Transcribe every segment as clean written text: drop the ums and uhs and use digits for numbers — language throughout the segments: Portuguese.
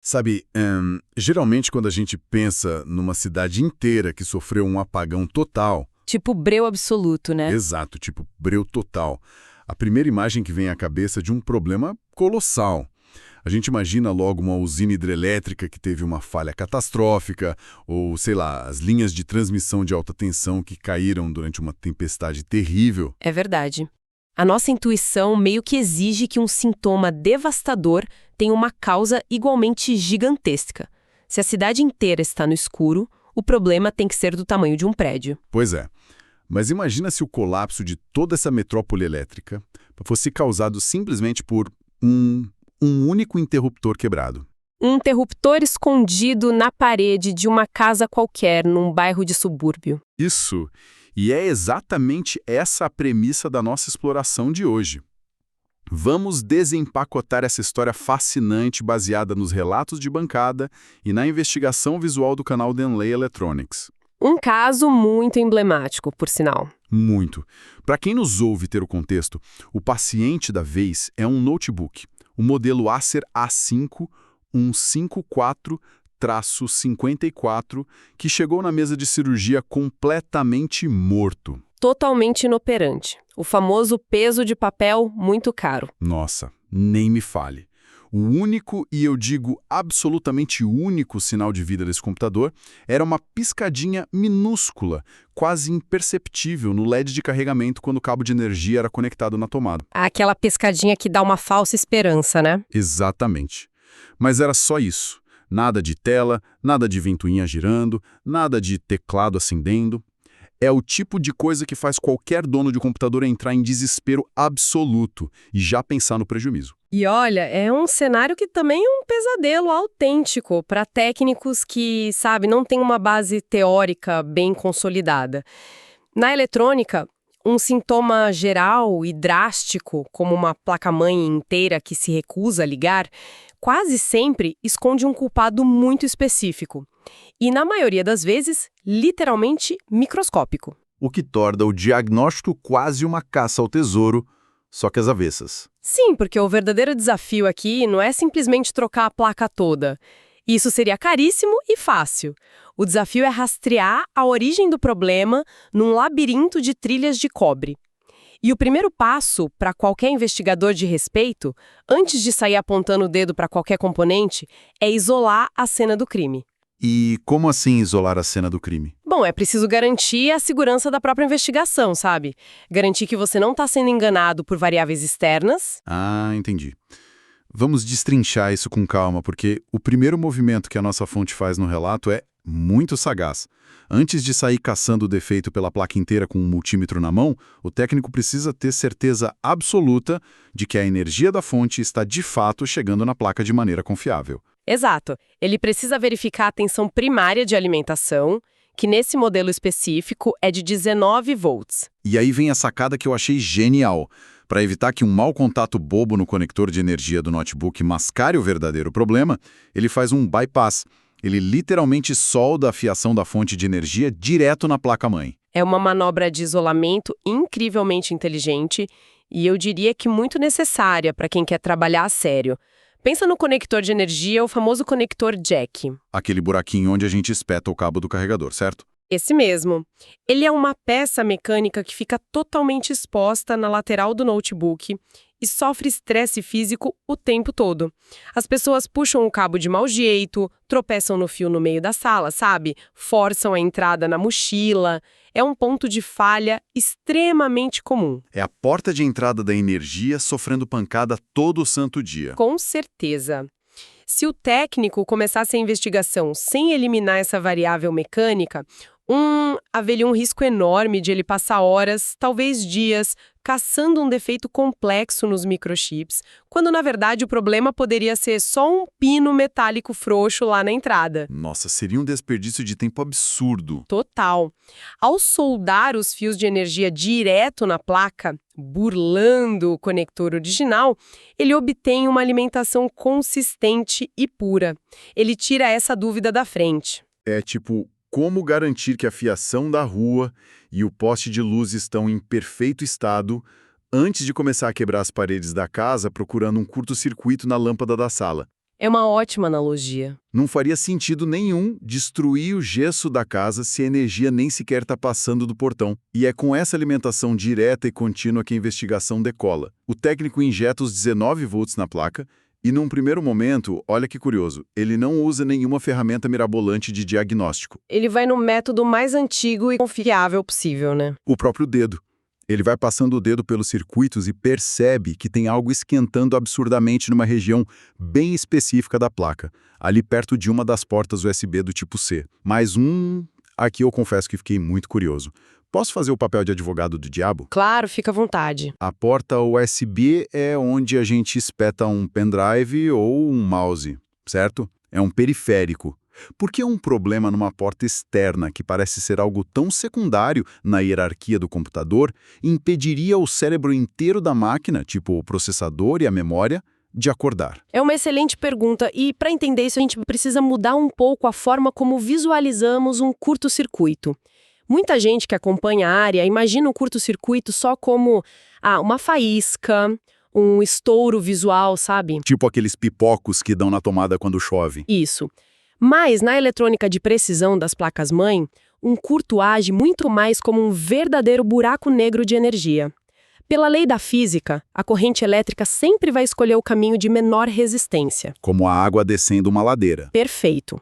Sabe, geralmente quando a gente pensa numa cidade inteira que sofreu um apagão total, Tipo breu absoluto, né? exato, tipo breu total, a primeira imagem que vem à cabeça é de um problema colossal. A gente imagina logo uma usina hidrelétrica que teve uma falha catastrófica, ou, sei lá, as linhas de transmissão de alta tensão que caíram durante uma tempestade terrível. É verdade. A nossa intuição meio que exige que um sintoma devastador tenha uma causa igualmente gigantesca. Se a cidade inteira está no escuro, o problema tem que ser do tamanho de um prédio. Pois é. Mas imagina se o colapso de toda essa metrópole elétrica fosse causado simplesmente por um único interruptor quebrado. Um interruptor escondido na parede de uma casa qualquer num bairro de subúrbio. Isso. E é exatamente essa a premissa da nossa exploração de hoje. Vamos desempacotar essa história fascinante baseada nos relatos de bancada e na investigação visual do canal Denley Electronics. Um caso muito emblemático, por sinal. Muito. Para quem nos ouve ter o contexto, o paciente da vez é um notebook, o modelo Acer A5 154-54, que chegou na mesa de cirurgia completamente morto. Totalmente inoperante. O famoso peso de papel muito caro. Nossa, nem me fale. O único, e eu digo absolutamente único sinal de vida desse computador era uma piscadinha minúscula, quase imperceptível no LED de carregamento quando o cabo de energia era conectado na tomada. Aquela pescadinha que dá uma falsa esperança, né? Exatamente. Mas era só isso. Nada de tela, nada de ventoinha girando, nada de teclado acendendo. É o tipo de coisa que faz qualquer dono de computador entrar em desespero absoluto e já pensar no prejuízo. E olha, é um cenário que também é um pesadelo autêntico para técnicos que, sabe, não têm uma base teórica bem consolidada. Na eletrônica, um sintoma geral e drástico, como uma placa-mãe inteira que se recusa a ligar, quase sempre esconde um culpado muito específico. E, na maioria das vezes, literalmente microscópico. O que torna o diagnóstico quase uma caça ao tesouro, só que às avessas. Sim, porque o verdadeiro desafio aqui não é simplesmente trocar a placa toda. Isso seria caríssimo e fácil. O desafio é rastrear a origem do problema num labirinto de trilhas de cobre. E o primeiro passo para qualquer investigador de respeito, antes de sair apontando o dedo para qualquer componente, é isolar a cena do crime. E como assim isolar a cena do crime? Bom, é preciso garantir a segurança da própria investigação, sabe? Garantir que você não está sendo enganado por variáveis externas. Ah, entendi. Vamos destrinchar isso com calma, porque o primeiro movimento que a nossa fonte faz no relato é muito sagaz. Antes de sair caçando o defeito pela placa inteira com um multímetro na mão, o técnico precisa ter certeza absoluta de que a energia da fonte está de fato chegando na placa de maneira confiável. Exato. Ele precisa verificar a tensão primária de alimentação, que nesse modelo específico é de 19 volts. E aí vem a sacada que eu achei genial. Para evitar que um mau contato bobo no conector de energia do notebook mascare o verdadeiro problema, ele faz um bypass. Ele literalmente solda a fiação da fonte de energia direto na placa-mãe. É uma manobra de isolamento incrivelmente inteligente e eu diria que muito necessária para quem quer trabalhar a sério. Pensa no conector de energia, o famoso conector jack. Aquele buraquinho onde a gente espeta o cabo do carregador, certo? Esse mesmo. Ele é uma peça mecânica que fica totalmente exposta na lateral do notebook e sofre estresse físico o tempo todo. As pessoas puxam o cabo de mau jeito, tropeçam no fio no meio da sala, sabe? Forçam a entrada na mochila. É um ponto de falha extremamente comum. É a porta de entrada da energia sofrendo pancada todo o santo dia. Com certeza. Se o técnico começasse a investigação sem eliminar essa variável mecânica, haveria um risco enorme de ele passar horas, talvez dias, caçando um defeito complexo nos microchips, quando na verdade o problema poderia ser só um pino metálico frouxo lá na entrada. Nossa, seria um desperdício de tempo absurdo. Total. Ao soldar os fios de energia direto na placa, burlando o conector original, ele obtém uma alimentação consistente e pura. Ele tira essa dúvida da frente. É tipo, como garantir que a fiação da rua e o poste de luz estão em perfeito estado antes de começar a quebrar as paredes da casa procurando um curto-circuito na lâmpada da sala. É uma ótima analogia. Não faria sentido nenhum destruir o gesso da casa se a energia nem sequer está passando do portão. E é com essa alimentação direta e contínua que a investigação decola. O técnico injeta os 19 volts na placa e, num primeiro momento, olha que curioso, ele não usa nenhuma ferramenta mirabolante de diagnóstico. Ele vai no método mais antigo e confiável possível, né? O próprio dedo. Ele vai passando o dedo pelos circuitos e percebe que tem algo esquentando absurdamente numa região bem específica da placa, ali perto de uma das portas USB do tipo C. Mas aqui eu confesso que fiquei muito curioso. Posso fazer o papel de advogado do diabo? Claro, fica à vontade. A porta USB é onde a gente espeta um pendrive ou um mouse, certo? É um periférico. Por que um problema numa porta externa, que parece ser algo tão secundário na hierarquia do computador, impediria o cérebro inteiro da máquina, tipo o processador e a memória, de acordar? É uma excelente pergunta e, para entender isso, a gente precisa mudar um pouco a forma como visualizamos um curto-circuito. Muita gente que acompanha a área imagina o curto-circuito só como uma faísca, um estouro visual, sabe? Tipo aqueles pipocos que dão na tomada quando chove. Isso. Mas, na eletrônica de precisão das placas-mãe, um curto age muito mais como um verdadeiro buraco negro de energia. Pela lei da física, a corrente elétrica sempre vai escolher o caminho de menor resistência. Como a água descendo uma ladeira. Perfeito.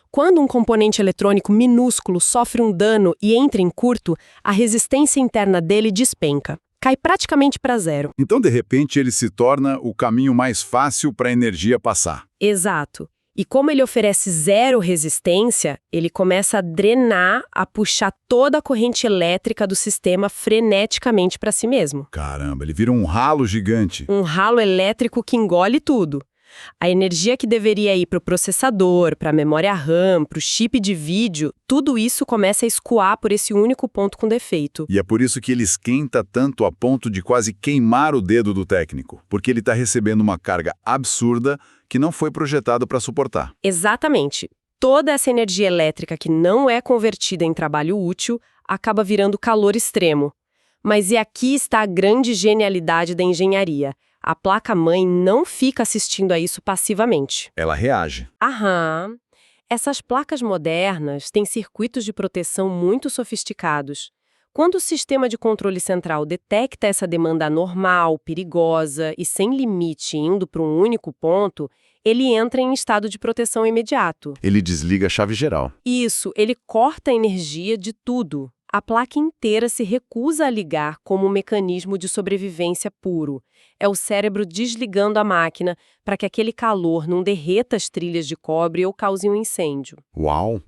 Quando um componente eletrônico minúsculo sofre um dano e entra em curto, a resistência interna dele despenca. Cai praticamente para zero. Então, de repente, ele se torna o caminho mais fácil para a energia passar. Exato. E como ele oferece zero resistência, ele começa a drenar, a puxar toda a corrente elétrica do sistema freneticamente para si mesmo. Caramba, ele vira um ralo gigante. Um ralo elétrico que engole tudo. A energia que deveria ir para o processador, para a memória RAM, para o chip de vídeo, tudo isso começa a escoar por esse único ponto com defeito. E é por isso que ele esquenta tanto a ponto de quase queimar o dedo do técnico, porque ele está recebendo uma carga absurda que não foi projetado para suportar. Exatamente. Toda essa energia elétrica que não é convertida em trabalho útil acaba virando calor extremo. Mas e aqui está a grande genialidade da engenharia. A placa-mãe não fica assistindo a isso passivamente. Ela reage. Aham. Essas placas modernas têm circuitos de proteção muito sofisticados. Quando o sistema de controle central detecta essa demanda anormal, perigosa e sem limite indo para um único ponto, ele entra em estado de proteção imediato. Ele desliga a chave geral. Isso, ele corta a energia de tudo. A placa inteira se recusa a ligar como um mecanismo de sobrevivência puro. É o cérebro desligando a máquina para que aquele calor não derreta as trilhas de cobre ou cause um incêndio. Uau!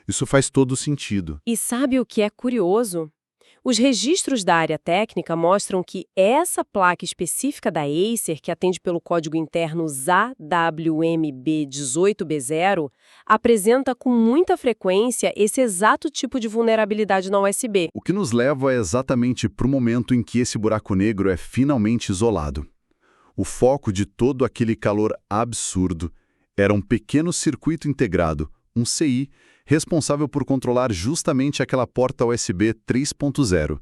Isso faz todo sentido. E sabe o que é curioso? Os registros da área técnica mostram que essa placa específica da Acer, que atende pelo código interno ZWMB18B0, apresenta com muita frequência esse exato tipo de vulnerabilidade na USB. O que nos leva exatamente para o momento em que esse buraco negro é finalmente isolado. O foco de todo aquele calor absurdo era um pequeno circuito integrado, um CI, responsável por controlar justamente aquela porta USB 3.0.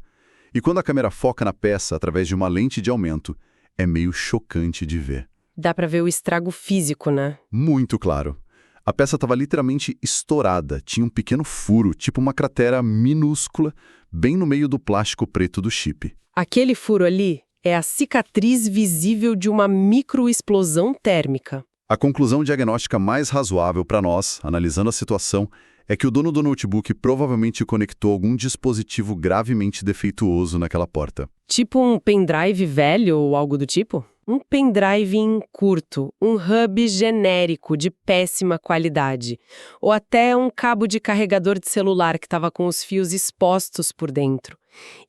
E quando a câmera foca na peça através de uma lente de aumento, é meio chocante de ver. Dá pra ver o estrago físico, né? Muito claro. A peça estava literalmente estourada, tinha um pequeno furo, tipo uma cratera minúscula, bem no meio do plástico preto do chip. Aquele furo ali é a cicatriz visível de uma microexplosão térmica. A conclusão diagnóstica mais razoável para nós, analisando a situação, é que o dono do notebook provavelmente conectou algum dispositivo gravemente defeituoso naquela porta. Tipo um pendrive velho ou algo do tipo? Um pendrive curto, um hub genérico de péssima qualidade. Ou até um cabo de carregador de celular que estava com os fios expostos por dentro.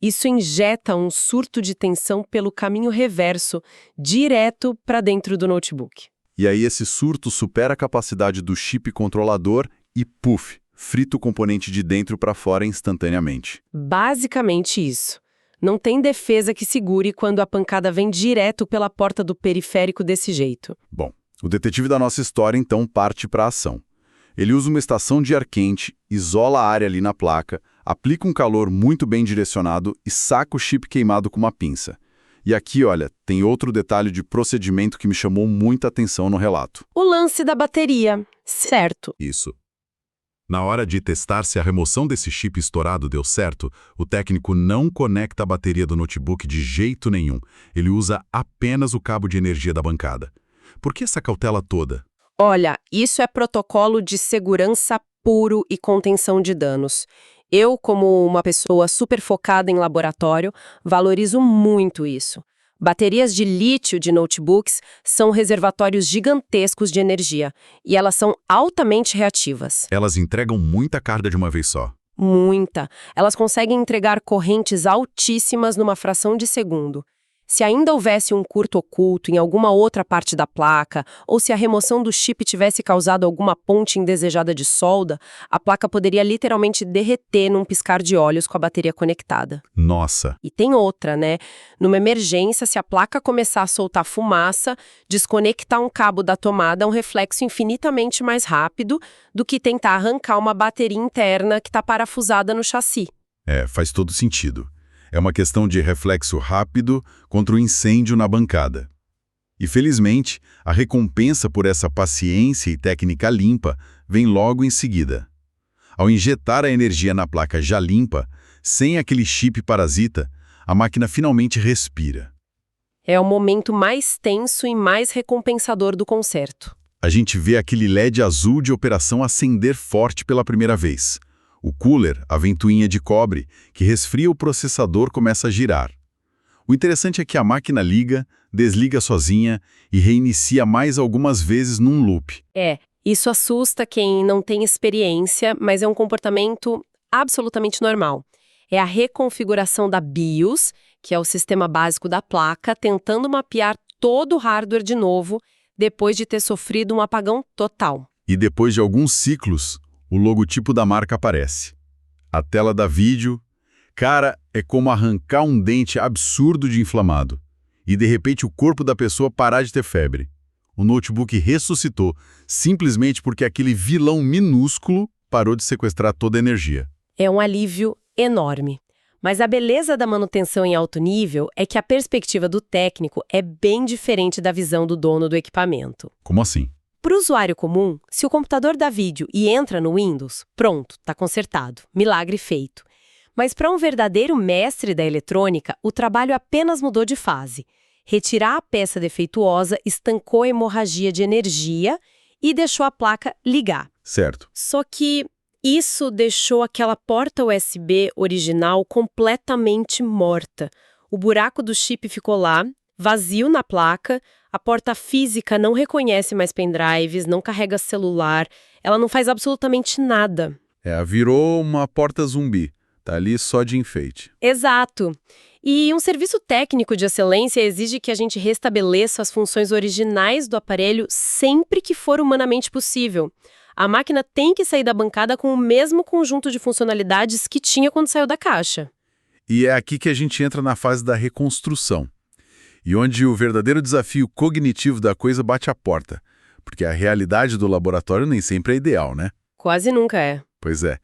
Isso injeta um surto de tensão pelo caminho reverso, direto para dentro do notebook. E aí esse surto supera a capacidade do chip controlador e, puf, frita o componente de dentro para fora instantaneamente. Basicamente isso. Não tem defesa que segure quando a pancada vem direto pela porta do periférico desse jeito. Bom, o detetive da nossa história então parte para a ação. Ele usa uma estação de ar quente, isola a área ali na placa, aplica um calor muito bem direcionado e saca o chip queimado com uma pinça. E aqui, olha, tem outro detalhe de procedimento que me chamou muita atenção no relato. O lance da bateria, certo. Isso. Na hora de testar se a remoção desse chip estourado deu certo, o técnico não conecta a bateria do notebook de jeito nenhum. Ele usa apenas o cabo de energia da bancada. Por que essa cautela toda? Olha, isso é protocolo de segurança puro e contenção de danos. Eu, como uma pessoa super focada em laboratório, valorizo muito isso. Baterias de lítio de notebooks são reservatórios gigantescos de energia e elas são altamente reativas. Elas entregam muita carga de uma vez só. Muita. Elas conseguem entregar correntes altíssimas numa fração de segundo. Se ainda houvesse um curto oculto em alguma outra parte da placa, ou se a remoção do chip tivesse causado alguma ponte indesejada de solda, a placa poderia literalmente derreter num piscar de olhos com a bateria conectada. Nossa! E tem outra, né? Numa emergência, se a placa começar a soltar fumaça, desconectar um cabo da tomada é um reflexo infinitamente mais rápido do que tentar arrancar uma bateria interna que está parafusada no chassi. Faz todo sentido. É uma questão de reflexo rápido contra o incêndio na bancada. E, felizmente, a recompensa por essa paciência e técnica limpa vem logo em seguida. Ao injetar a energia na placa já limpa, sem aquele chip parasita, a máquina finalmente respira. É o momento mais tenso e mais recompensador do concerto. A gente vê aquele LED azul de operação acender forte pela primeira vez. O cooler, a ventoinha de cobre, que resfria o processador, começa a girar. O interessante é que a máquina liga, desliga sozinha e reinicia mais algumas vezes num loop. Isso assusta quem não tem experiência, mas é um comportamento absolutamente normal. É a reconfiguração da BIOS, que é o sistema básico da placa, tentando mapear todo o hardware de novo, depois de ter sofrido um apagão total. E depois de alguns ciclos, o logotipo da marca aparece. A tela dá vídeo. Cara, é como arrancar um dente absurdo de inflamado. E de repente o corpo da pessoa parar de ter febre. O notebook ressuscitou, simplesmente porque aquele vilão minúsculo parou de sequestrar toda a energia. É um alívio enorme. Mas a beleza da manutenção em alto nível é que a perspectiva do técnico é bem diferente da visão do dono do equipamento. Como assim? Para o usuário comum, se o computador dá vídeo e entra no Windows, pronto, está consertado, milagre feito. Mas para um verdadeiro mestre da eletrônica, o trabalho apenas mudou de fase. Retirar a peça defeituosa estancou a hemorragia de energia e deixou a placa ligar. Certo. Só que isso deixou aquela porta USB original completamente morta. O buraco do chip ficou lá, vazio na placa. A porta física não reconhece mais pendrives, não carrega celular, ela não faz absolutamente nada. Virou uma porta zumbi. Tá ali só de enfeite. Exato. E um serviço técnico de excelência exige que a gente restabeleça as funções originais do aparelho sempre que for humanamente possível. A máquina tem que sair da bancada com o mesmo conjunto de funcionalidades que tinha quando saiu da caixa. E é aqui que a gente entra na fase da reconstrução. E onde o verdadeiro desafio cognitivo da coisa bate a porta. Porque a realidade do laboratório nem sempre é ideal, né? Quase nunca é. Pois é.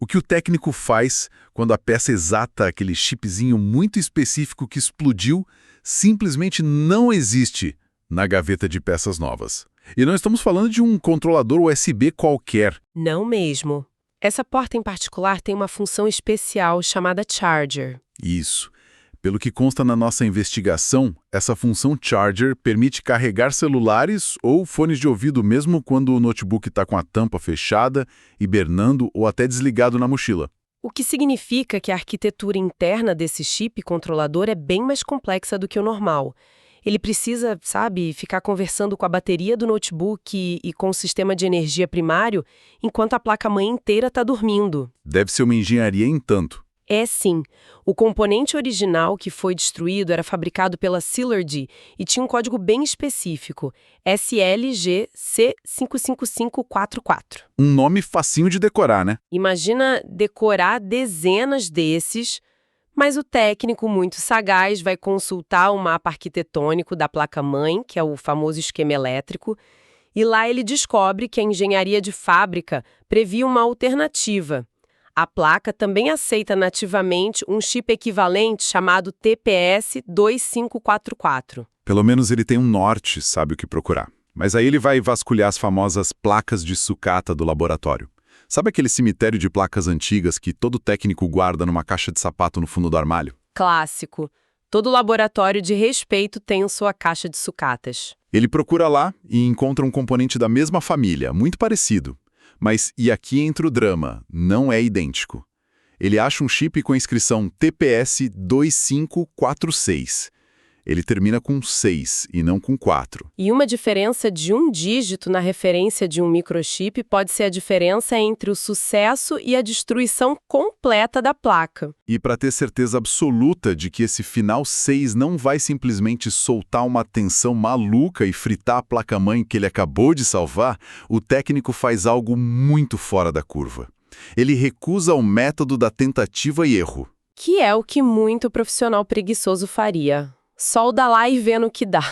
O que o técnico faz quando a peça exata, aquele chipzinho muito específico que explodiu, simplesmente não existe na gaveta de peças novas? E não estamos falando de um controlador USB qualquer. Não mesmo. Essa porta em particular tem uma função especial chamada charger. Isso. Pelo que consta na nossa investigação, essa função charger permite carregar celulares ou fones de ouvido mesmo quando o notebook está com a tampa fechada, hibernando ou até desligado na mochila. O que significa que a arquitetura interna desse chip controlador é bem mais complexa do que o normal. Ele precisa, ficar conversando com a bateria do notebook e com o sistema de energia primário, enquanto a placa-mãe inteira está dormindo. Deve ser uma engenharia em tanto. É sim. O componente original que foi destruído era fabricado pela Sealergy e tinha um código bem específico, SLGC55544. Um nome facinho de decorar, né? Imagina decorar dezenas desses, mas o técnico muito sagaz vai consultar o mapa arquitetônico da placa-mãe, que é o famoso esquema elétrico, e lá ele descobre que a engenharia de fábrica previa uma alternativa. A placa também aceita nativamente um chip equivalente chamado TPS-2544. Pelo menos ele tem um norte, sabe o que procurar. Mas aí ele vai vasculhar as famosas placas de sucata do laboratório. Sabe aquele cemitério de placas antigas que todo técnico guarda numa caixa de sapato no fundo do armário? Clássico. Todo laboratório de respeito tem sua caixa de sucatas. Ele procura lá e encontra um componente da mesma família, muito parecido. Mas, e aqui entra o drama, não é idêntico. Ele acha um chip com a inscrição TPS-2546. Ele termina com 6 e não com 4. E uma diferença de um dígito na referência de um microchip pode ser a diferença entre o sucesso e a destruição completa da placa. E para ter certeza absoluta de que esse final 6 não vai simplesmente soltar uma tensão maluca e fritar a placa-mãe que ele acabou de salvar, o técnico faz algo muito fora da curva. Ele recusa o método da tentativa e erro. Que é o que muito profissional preguiçoso faria. Solda lá e vê no que dá.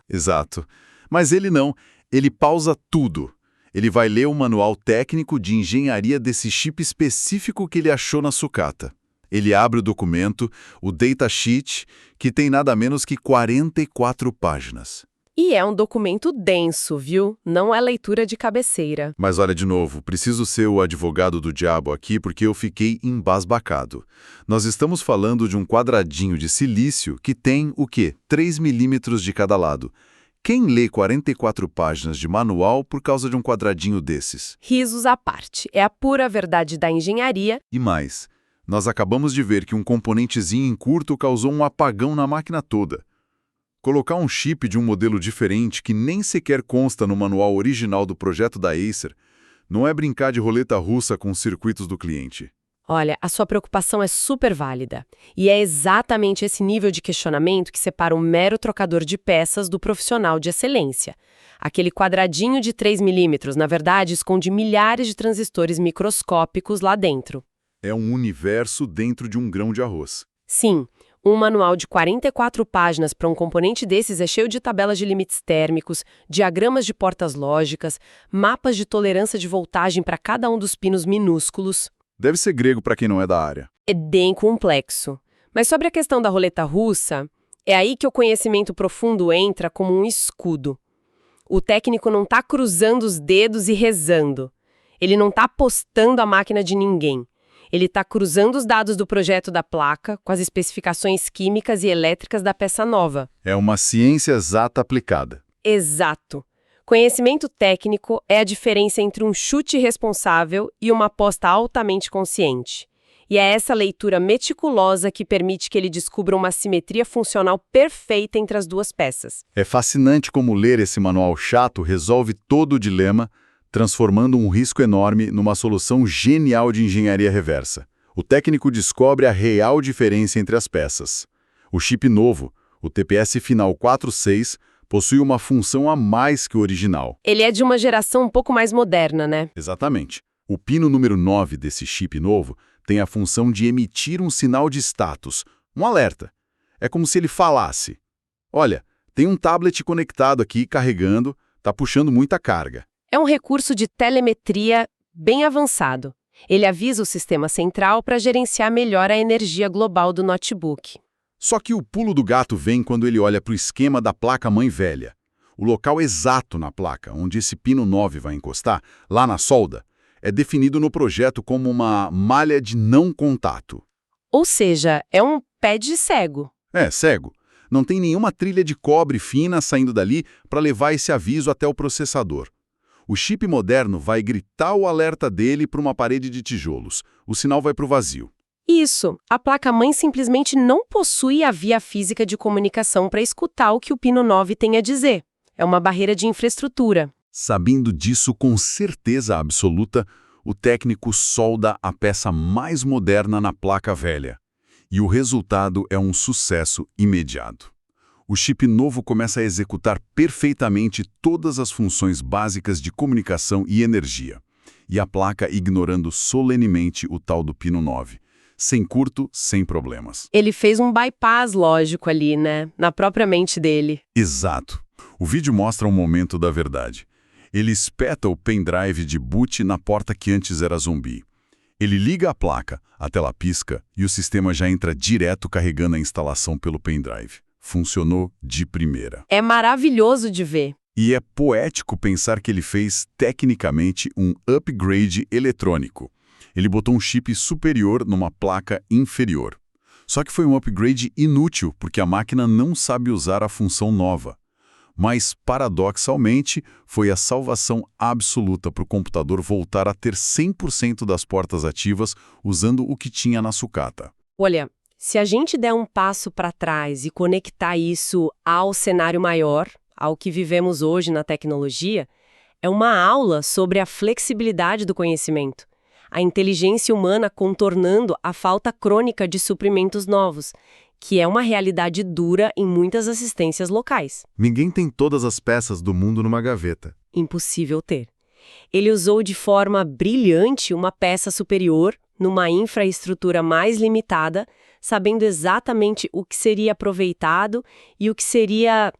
Exato. Mas ele não. Ele pausa tudo. Ele vai ler o manual técnico de engenharia desse chip específico que ele achou na sucata. Ele abre o documento, o datasheet, que tem nada menos que 44 páginas. E é um documento denso, viu? Não é leitura de cabeceira. Mas olha de novo, preciso ser o advogado do diabo aqui porque eu fiquei embasbacado. Nós estamos falando de um quadradinho de silício que tem, o quê? 3 milímetros de cada lado. Quem lê 44 páginas de manual por causa de um quadradinho desses? Risos à parte. É a pura verdade da engenharia. E mais, nós acabamos de ver que um componentezinho em curto causou um apagão na máquina toda. Colocar um chip de um modelo diferente que nem sequer consta no manual original do projeto da Acer não é brincar de roleta russa com os circuitos do cliente. Olha, a sua preocupação é super válida. E é exatamente esse nível de questionamento que separa o mero trocador de peças do profissional de excelência. Aquele quadradinho de 3 milímetros, na verdade, esconde milhares de transistores microscópicos lá dentro. É um universo dentro de um grão de arroz. Sim. Um manual de 44 páginas para um componente desses é cheio de tabelas de limites térmicos, diagramas de portas lógicas, mapas de tolerância de voltagem para cada um dos pinos minúsculos. Deve ser grego para quem não é da área. É bem complexo. Mas sobre a questão da roleta russa, é aí que o conhecimento profundo entra como um escudo. O técnico não está cruzando os dedos e rezando. Ele não está apostando a máquina de ninguém. Ele está cruzando os dados do projeto da placa com as especificações químicas e elétricas da peça nova. É uma ciência exata aplicada. Exato. Conhecimento técnico é a diferença entre um chute responsável e uma aposta altamente consciente. E é essa leitura meticulosa que permite que ele descubra uma simetria funcional perfeita entre as duas peças. É fascinante como ler esse manual chato resolve todo o dilema, transformando um risco enorme numa solução genial de engenharia reversa. O técnico descobre a real diferença entre as peças. O chip novo, o TPS Final 46, possui uma função a mais que o original. Ele é de uma geração um pouco mais moderna, né? Exatamente. O pino número 9 desse chip novo tem a função de emitir um sinal de status, um alerta. É como se ele falasse: olha, tem um tablet conectado aqui carregando, tá puxando muita carga. É um recurso de telemetria bem avançado. Ele avisa o sistema central para gerenciar melhor a energia global do notebook. Só que o pulo do gato vem quando ele olha para o esquema da placa-mãe velha. O local exato na placa, onde esse pino 9 vai encostar, lá na solda, é definido no projeto como uma malha de não contato. Ou seja, é um pé de cego. É, cego. Não tem nenhuma trilha de cobre fina saindo dali para levar esse aviso até o processador. O chip moderno vai gritar o alerta dele para uma parede de tijolos. O sinal vai para o vazio. Isso, a placa-mãe simplesmente não possui a via física de comunicação para escutar o que o pino 9 tem a dizer. É uma barreira de infraestrutura. Sabendo disso com certeza absoluta, o técnico solda a peça mais moderna na placa velha. E o resultado é um sucesso imediato. O chip novo começa a executar perfeitamente todas as funções básicas de comunicação e energia. E a placa ignorando solenemente o tal do pino 9. Sem curto, sem problemas. Ele fez um bypass lógico ali, né? Na própria mente dele. Exato. O vídeo mostra um momento da verdade. Ele espeta o pendrive de boot na porta que antes era zumbi. Ele liga a placa, a tela pisca e o sistema já entra direto carregando a instalação pelo pendrive. Funcionou de primeira. É maravilhoso de ver. E é poético pensar que ele fez, tecnicamente, um upgrade eletrônico. Ele botou um chip superior numa placa inferior. Só que foi um upgrade inútil, porque a máquina não sabe usar a função nova. Mas, paradoxalmente, foi a salvação absoluta para o computador voltar a ter 100% das portas ativas usando o que tinha na sucata. Olha, se a gente der um passo para trás e conectar isso ao cenário maior, ao que vivemos hoje na tecnologia, é uma aula sobre a flexibilidade do conhecimento, a inteligência humana contornando a falta crônica de suprimentos novos, que é uma realidade dura em muitas assistências locais. Ninguém tem todas as peças do mundo numa gaveta. Impossível ter. Ele usou de forma brilhante uma peça superior, numa infraestrutura mais limitada, sabendo exatamente o que seria aproveitado e o que seria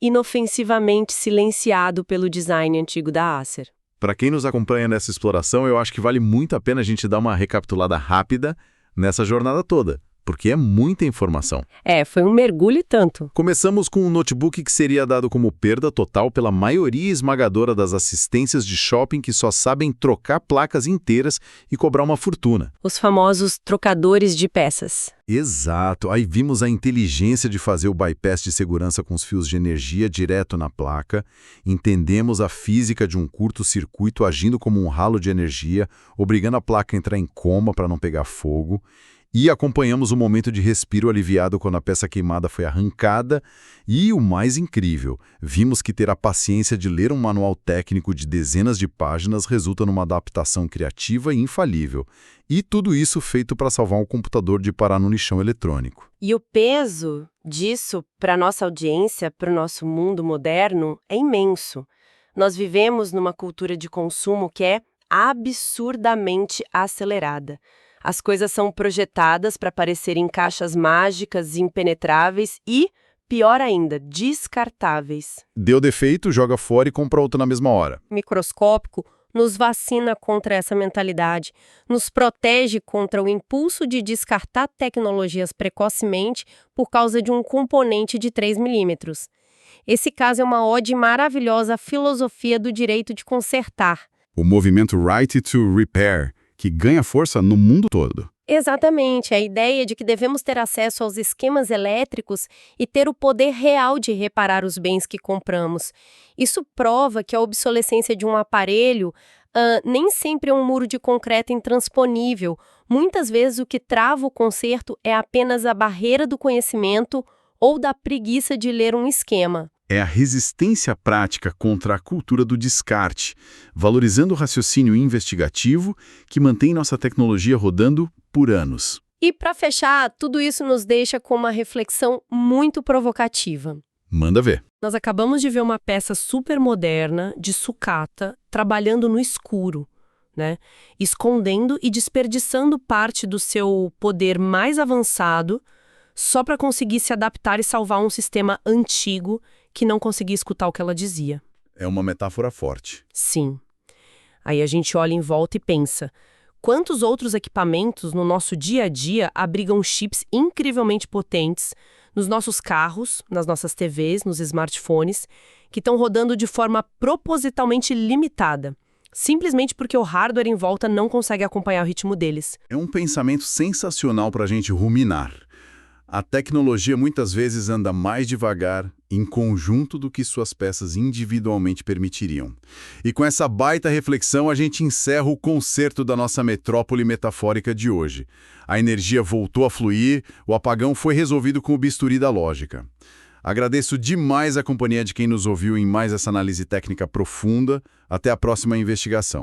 inofensivamente silenciado pelo design antigo da Acer. Para quem nos acompanha nessa exploração, eu acho que vale muito a pena a gente dar uma recapitulada rápida nessa jornada toda, porque é muita informação. Foi um mergulho e tanto. Começamos com um notebook que seria dado como perda total pela maioria esmagadora das assistências de shopping que só sabem trocar placas inteiras e cobrar uma fortuna. Os famosos trocadores de peças. Exato. Aí vimos a inteligência de fazer o bypass de segurança com os fios de energia direto na placa, entendemos a física de um curto-circuito agindo como um ralo de energia, obrigando a placa a entrar em coma para não pegar fogo, e acompanhamos o momento de respiro aliviado quando a peça queimada foi arrancada e, o mais incrível, vimos que ter a paciência de ler um manual técnico de dezenas de páginas resulta numa adaptação criativa e infalível. E tudo isso feito para salvar um computador de parar no lixão eletrônico. E o peso disso para a nossa audiência, para o nosso mundo moderno, é imenso. Nós vivemos numa cultura de consumo que é absurdamente acelerada. As coisas são projetadas para parecerem caixas mágicas, impenetráveis e, pior ainda, descartáveis. Deu defeito, joga fora e compra outra na mesma hora. Microscópico nos vacina contra essa mentalidade, nos protege contra o impulso de descartar tecnologias precocemente por causa de um componente de 3 milímetros. Esse caso é uma ode maravilhosa à filosofia do direito de consertar. O movimento Right to Repair, que ganha força no mundo todo. Exatamente, a ideia de que devemos ter acesso aos esquemas elétricos e ter o poder real de reparar os bens que compramos. Isso prova que a obsolescência de um aparelho nem sempre é um muro de concreto intransponível. Muitas vezes o que trava o conserto é apenas a barreira do conhecimento ou da preguiça de ler um esquema. É a resistência prática contra a cultura do descarte, valorizando o raciocínio investigativo que mantém nossa tecnologia rodando por anos. E para fechar, tudo isso nos deixa com uma reflexão muito provocativa. Manda ver. Nós acabamos de ver uma peça super moderna de sucata trabalhando no escuro, né? Escondendo e desperdiçando parte do seu poder mais avançado só para conseguir se adaptar e salvar um sistema antigo que não conseguia escutar o que ela dizia. É uma metáfora forte. Sim. Aí a gente olha em volta e pensa, quantos outros equipamentos no nosso dia a dia abrigam chips incrivelmente potentes nos nossos carros, nas nossas TVs, nos smartphones, que estão rodando de forma propositalmente limitada, simplesmente porque o hardware em volta não consegue acompanhar o ritmo deles. É um pensamento sensacional para a gente ruminar. A tecnologia muitas vezes anda mais devagar, em conjunto do que suas peças individualmente permitiriam. E com essa baita reflexão, a gente encerra o concerto da nossa metrópole metafórica de hoje. A energia voltou a fluir, o apagão foi resolvido com o bisturi da lógica. Agradeço demais a companhia de quem nos ouviu em mais essa análise técnica profunda. Até a próxima investigação.